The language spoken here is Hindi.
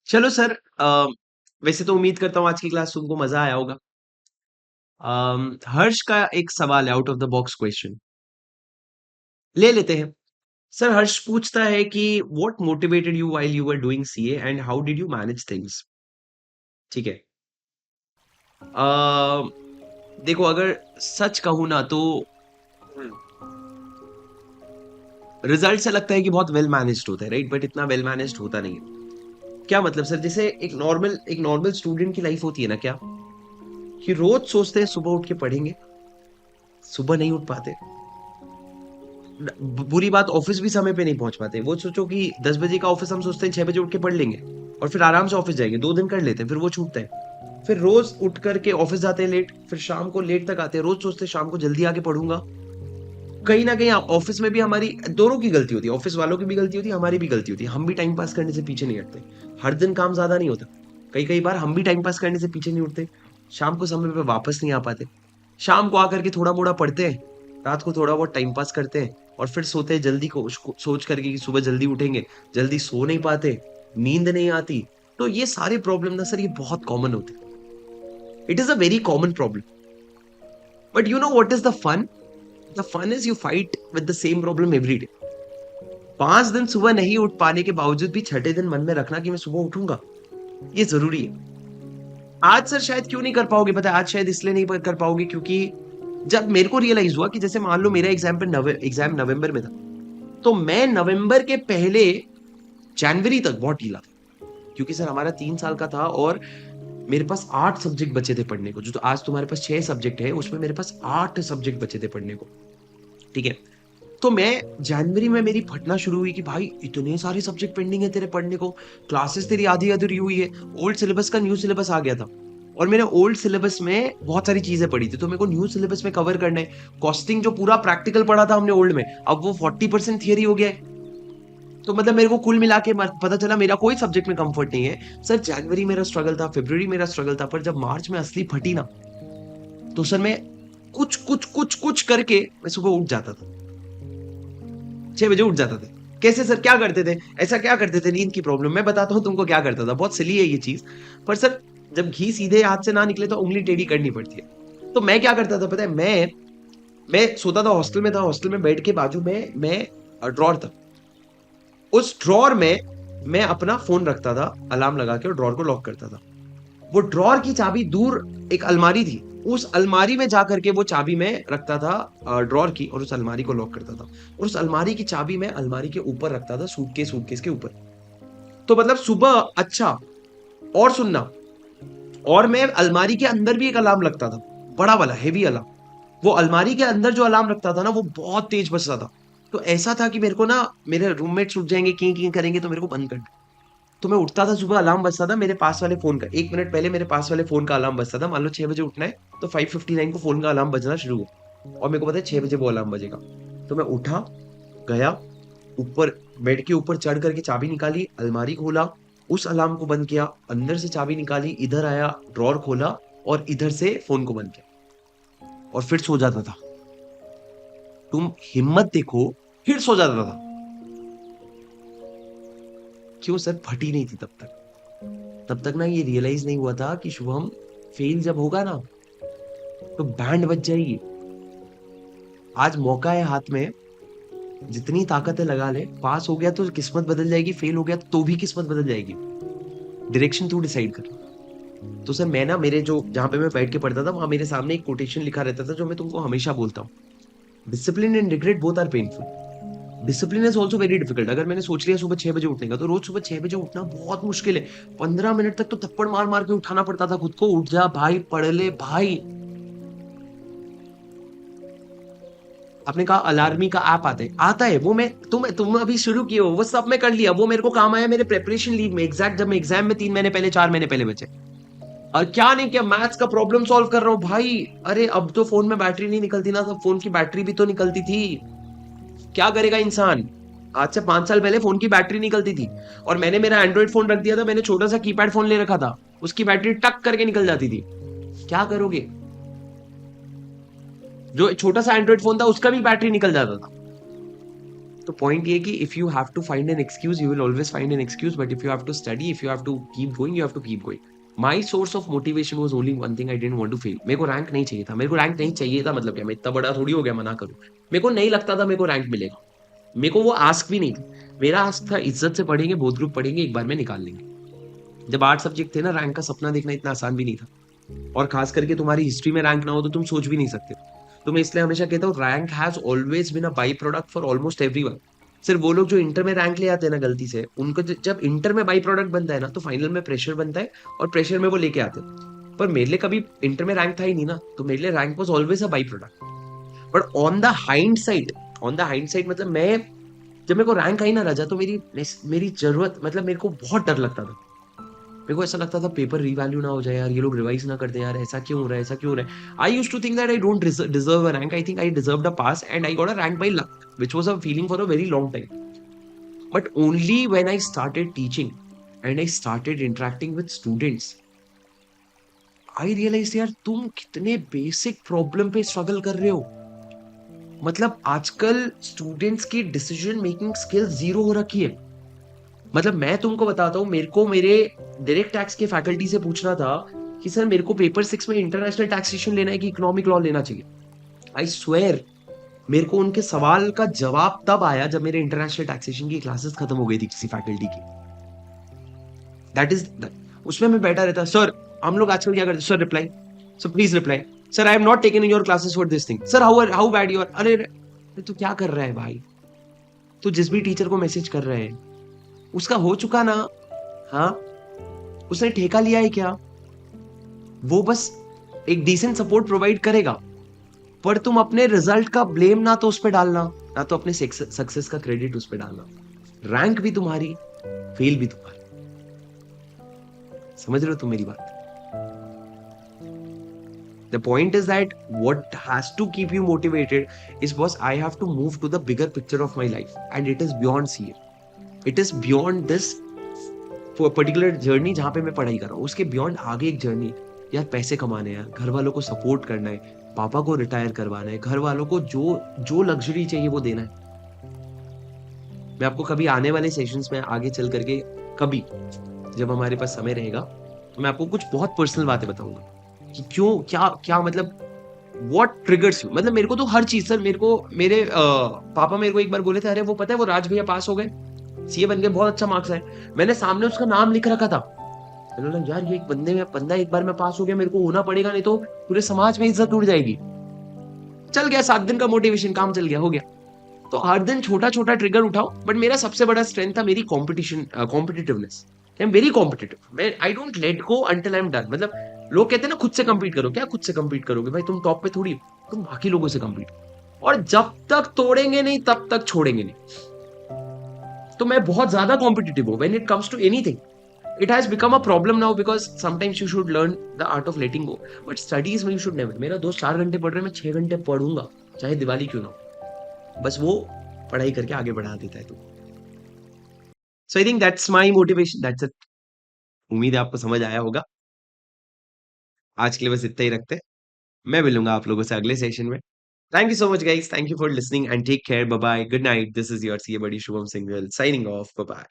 चलो सर, वैसे तो उम्मीद करता हूँ आज की क्लास तुमको मजा आया होगा। हर्ष का एक सवाल है, out of the box question ले लेते हैं। सर, हर्ष पूछता है कि what motivated you while you were doing CA and how did you manage things. ठीक है। अ, देखो, अगर सच कहूँ ना तो रिजल्ट से लगता है कि बहुत वेल मैनेज्ड होता है, राइट? बट इतना वेल मैनेज्ड होता नहीं है। क्या मतलब सर? जैसे एक नॉर्मल स्टूडेंट की लाइफ होती है ना, क्या कि रोज सोचते हैं सुबह उठ के पढ़ेंगे, सुबह नहीं उठ पाते। बुरी बात, ऑफिस भी समय पे नहीं पहुंच पाते। वो सोचो कि 10 बजे का ऑफिस, हम सोचते हैं 6 बजे उठ के पढ़ लेंगे और फिर आराम से ऑफिस जाएंगे, 2 दिन कर लेते हैं, फिर वो छूटता है। फिर रोज उठ करके ऑफिस जाते हैं लेट, फिर शाम को लेट तक आते हैं। रोज सोचते हैं शाम को जल्दी आके पढ़ूंगा। कहीं ना कहीं ऑफिस में भी हमारी दोनों की गलती होती है, ऑफिस वालों की भी गलती होती है, हमारी भी गलती होती है। हम भी टाइम पास करने से पीछे नहीं हटते। हर दिन काम ज्यादा नहीं होता। कई कई बार हम भी टाइम पास करने से पीछे नहीं उठते। शाम को समय पे वापस नहीं आ पाते। शाम को आकर के थोड़ा मोड़ा पढ़ते हैं, रात को थोड़ा बहुत टाइम पास करते हैं और फिर सोते हैं जल्दी को सोच करके कि सुबह जल्दी उठेंगे। जल्दी सो नहीं पाते, नींद नहीं आती। तो ये सारे प्रॉब्लम ना सर, ये बहुत कॉमन होते हैं। It is a very common problem. But you know what is the fun? The fun is you fight with the same problem every day. 5 दिन सुबह नहीं उठ पाने के बावजूद भी छठे दिन मन में रखना कि मैं सुबह उठूंगा, ये जरूरी है। आज सर शायद क्यों नहीं कर पाओगे पता है? आज शायद इसलिए नहीं कर पाओगे क्योंकि जब मेरे को रियलाइज हुआ कि जैसे मान लो मेरा एग्जाम नवंबर में था, तो मैं नवंबर के पहले जनवरी तक बहुत ढीला था। क्योंकि सर हमारा 3 साल का था और मेरे पास 8 सब्जेक्ट बचे थे पढ़ने को। जो तो आज तुम्हारे पास 6 सब्जेक्ट है, उसमें मेरे पास 8 सब्जेक्ट बचे थे पढ़ने को। ठीक है। तो मैं जनवरी में मेरी फटना शुरू हुई कि भाई इतने सारे सब्जेक्ट पेंडिंग है तेरे पढ़ने को, क्लासेस तेरी आधी अधूरी हुई है। ओल्ड सिलेबस का न्यू सिलेबस आ गया था और मैंने ओल्ड सिलेबस में बहुत सारी चीजें पढ़ी थी, तो मेरे को न्यू सिलेबस में कवर करना है। कॉस्टिंग जो पूरा प्रैक्टिकल पढ़ा था हमने ओल्ड में, अब वो 40% थियरी हो गया है। तो मतलब मेरे को कुल मिला के पता चला मेरा कोई सब्जेक्ट में कंफर्ट नहीं है सर। जनवरी मेरा स्ट्रगल था, फरवरी मेरा स्ट्रगल था, पर जब मार्च में असली फटी ना, तो सर मैं कुछ कुछ कुछ कुछ करके मैं सुबह उठ जाता था, 6 बजे उठ जाता था। कैसे सर? क्या करते थे? ऐसा क्या करते थे? नींद की प्रॉब्लम, मैं बताता हूँ तुमको क्या करता था। बहुत सिली है ये चीज, पर सर जब घी सीधे हाथ से ना निकले तो उंगली टेढ़ी करनी पड़ती है। तो मैं क्या करता था पता है? मैं सोता था, हॉस्टल में था। हॉस्टल में बेड के बाजू में मैं ड्रॉर था। उस ड्रॉर में मैं अपना फोन रखता था अलार्म लगा के और ड्रॉर को लॉक करता था। वो ड्रॉर की चाबी दूर एक अलमारी थी, उस अलमारी में जाकर के वो चाबी मैं रखता था ड्रॉर की, और उस अलमारी को लॉक करता था। और उस अलमारी की चाबी मैं अलमारी के ऊपर रखता था, सूटकेस के ऊपर। तो मतलब सुबह अच्छा। और सुनना, और मैं अलमारी के अंदर भी एक अलार्म लगता था, बड़ा वाला हेवी अलार्म। वो अलमारी के अंदर जो अलार्म रखता था ना, वो बहुत तेज बजता था। तो ऐसा था कि मेरे को ना, मेरे रूममेट्स उठ जाएंगे, की करेंगे, तो मेरे को बंद कर। तो मैं उठता था, सुबह अलार्म बजता था मेरे पास वाले फोन का, 1 मिनट पहले मेरे पास वाले फोन का अलार्म बजता था। मान लो 6 बजे उठना है, तो 5:59 को फोन का अलार्म बजना शुरू हुआ और मेरे को पता है 6 बजे वो अलार्म बजेगा। तो मैं उठा, गया ऊपर, बेड के ऊपर चढ़ करके चाबी निकाली, अलमारी खोला, उस अलार्म को बंद किया, अंदर से चाबी निकाली, इधर आया, ड्रॉर खोला और इधर से फोन को बंद किया और फिर सो जाता था। तुम हिम्मत देखो, फिर सो जाता था। क्यों सर? फटी नहीं थी तब तक। तब तक ना ये रियलाइज नहीं हुआ था कि शुभम, फेल जब होगा ना, तो बैंड बज जाएगी। आज मौका है हाथ में, जितनी ताकत है लगा ले। पास हो गया तो किस्मत बदल जाएगी, फेल हो गया तो भी किस्मत बदल जाएगी। डायरेक्शन तू डिसाइड कर। तो सर मैं ना, मेरे जो जहां पे मैं बैठ के पढ़ता था, वहां मेरे सामने एक कोटेशन लिखा रहता था जो मैं तुमको हमेशा बोलता हूँ। Discipline and regret both are painful. Discipline is also very difficult. अगर मैंने सोच लिया सुबह 6 बजे उठने का, तो रोज सुबह 6 बजे उठना बहुत मुश्किल है। 15 मिनट तक तो थप्पड़ मार मार के उठाना पड़ता था खुद को, उठ जा भाई, पढ़ ले भाई। आपने कहा अलार्मी का ऐप आता है वो, मैं तुम अभी शुरू किए हो, वो सब मैं कर लिया। वो मेरे को काम आया मेरे प्रिपरेशन लीव में, एग्जैक्ट जब मैं एग्जाम में 3 महीने पहले, 4 महीने पहले बचे। और क्या नहीं किया, मैथ्स का प्रॉब्लम सॉल्व कर रहा हूँ भाई। अरे अब तो फोन में बैटरी नहीं निकलती ना, तब फोन की बैटरी भी तो निकलती थी। क्या करेगा इंसान? आज से 5 साल पहले फोन की बैटरी निकलती थी और मैंने मेरा एंड्रॉइड फोन रख दिया था। मैंने छोटा सा कीपैड फोन ले रखा था, उसकी बैटरी टक करके निकल जाती थी। क्या करोगे? जो छोटा सा एंड्रॉइड फोन था उसका भी बैटरी निकल जाता था। तो पॉइंट ये कि if you have to find an excuse you will always find an excuse, but if you have to study, if you have to keep going, you have to keep going. My source of motivation was only one thing, I don't want to fail. मेरे को रैंक नहीं चाहिए था. मेरे को रैंक नहीं चाहिए था मतलब क्या, मैं इतना बड़ा थोड़ी हो गया मना करूं. मेरे को नहीं लगता था मेरे को रैंक मिलेगा. मेरे को वो आस्क भी नहीं थी. मेरा आस्क था इज्जत से पढ़ेंगे, बहुत ग्रुप पढ़ेंगे, एक बार में निकाल लेंगे. जब 8 सब्जेक्ट थे ना, रैंक का सपना देखना इतना आसान भी नहीं था. और खास करके तुम्हारी हिस्ट्री में रैंक ना हो तो तुम सोच भी नहीं सकते. तो मैं इसलिए हमेशा कहता हूँ rank has always been a by product for almost everyone. सिर्फ वो लोग जो इंटर में रैंक ले आते हैं ना गलती से, उनको जब इंटर में बाई प्रोडक्ट बनता है ना, तो फाइनल में प्रेशर बनता है और प्रेशर में वो लेके आते हैं. पर मेरे लिए कभी इंटर में रैंक था ही नहीं ना, तो मेरे लिए rank was always a by product. But on the hind side मतलब मैं, जब मेरे को रैंक आई ना राजा, तो मेरी मेरी जरूरत मतलब मेरे को बहुत डर लगता था. मेरे को ऐसा लगता था पेपर रीवैल्यू ना हो जाए यार, ये लोग रिवाइज ना कर दे यार, ऐसा क्यों हो रहा है, ऐसा क्यों हो रहा है. I used to think that I don't deserve a rank. I think I deserved a pass and I got a rank by luck, which was a feeling for a very long time. But only when I started teaching and I started interacting with students, I realise यार तुम कितने बेसिक प्रॉब्लम पे स्ट्रगल कर रहे हो. मतलब आजकल स्टूडेंट्स की डिसीजन मेकिंग स्किल जीरो हो रखी है. मतलब मैं तुमको बताता हूँ, मेरे को मेरे डायरेक्ट टैक्स के फैकल्टी से पूछना था कि सर मेरे को पेपर 6 में इंटरनेशनल टैक्सेशन लेना है कि इकोनॉमिक लॉ लेना चाहिए. आई स्वेयर मेरे को उनके सवाल का जवाब तब आया जब मेरे इंटरनेशनल टैक्सेशन की क्लासेस खत्म हो गई थी किसी फैकल्टी की. दैट इज, उसमें मैं बैठा रहता, सर हम लोग आजकल क्या करते, sir reply, sir please reply, sir I am not taken in your classes for this thing, sir how bad your. अरे तू क्या कर रहा है भाई. तू जिस भी टीचर को मैसेज कर रहा है उसका हो चुका ना. हाँ, उसने ठेका लिया है क्या. वो बस एक डिसेंट सपोर्ट प्रोवाइड करेगा. पर तुम अपने रिजल्ट का ब्लेम ना तो उस पर डालना, ना तो अपने सक्सेस का क्रेडिट उस पर डालना. रैंक भी तुम्हारी, फेल भी तुम्हारी. समझ रहे हो तुम मेरी बात. The point is that what has to keep you motivated is, boss, I have to move to the bigger picture of my life, and it is beyond CA. It is beyond this particular journey जहां पे मैं पढ़ाई कर रहा हूँ, उसके बियॉन्ड आगे एक जर्नी. यार पैसे कमाने हैं यार, घर वालों को सपोर्ट करना है, पापा को रिटायर करवाना है, घर वालों को जो जो लग्जरी चाहिए वो देना है. मैं आपको कभी आने वाले सेशंस में आगे चल करके, कभी जब हमारे पास समय रहेगा, तो मैं आपको कुछ बहुत पर्सनल बातें बताऊंगा कि क्यों, क्या क्या मतलब व्हाट ट्रिगर्स यू. मतलब मेरे को तो हर चीज सर, मेरे को मेरे पापा मेरे को एक बार बोले थे, अरे वो पता है वो राज भैया पास हो गए, सीए बन गए, बहुत अच्छा मार्क्स है. मैंने सामने उसका नाम लिख रखा था. मैंने बोला यार ये एक बंदा एक बार में पास हो गया, मेरे को होना पड़ेगा, नहीं तो पूरे समाज में इज्जत उड़ जाएगी. चल गया 7 दिन का मोटिवेशन, काम चल गया, हो गया. तो हर दिन छोटा छोटा ट्रिगर उठाओ. बट मेरा सबसे बड़ा स्ट्रेंथ था मेरी competitiveness. I am very competitive. मैं I don't let go until I am done. मतलब लोग कहते हैं ना खुद से compete करो, क्या खुद से compete करोगे भाई, तुम टॉप पे थोड़ी हो, तुम बाकी लोगों से compete करो. और जब तक तोड़ेंगे नहीं तब तक छोड़ेंगे नहीं. तो मैं बहुत ज्यादा कॉम्पिटिटिव हूँ when it comes to anything. It has become a problem now because sometimes you should learn the art of letting go. But studies में you should never. मेरा दोस्त 4 घंटे पढ़ रहे हैं, मैं 6 घंटे पढ़ूंगा, चाहे दिवाली क्यों ना हो. बस वो पढ़ाई करके आगे बढ़ा देता है. तो so I think that's my motivation, that's it. उम्मीद है आपको समझ आया होगा. आज के लिए बस इतना ही रखते हैं. मैं मिलूंगा आप लोगों से अगले सेशन में. Thank you so much guys, thank you for listening and take care. Bye bye, good night. This is your CA buddy Shubham Singhal signing off. Bye bye.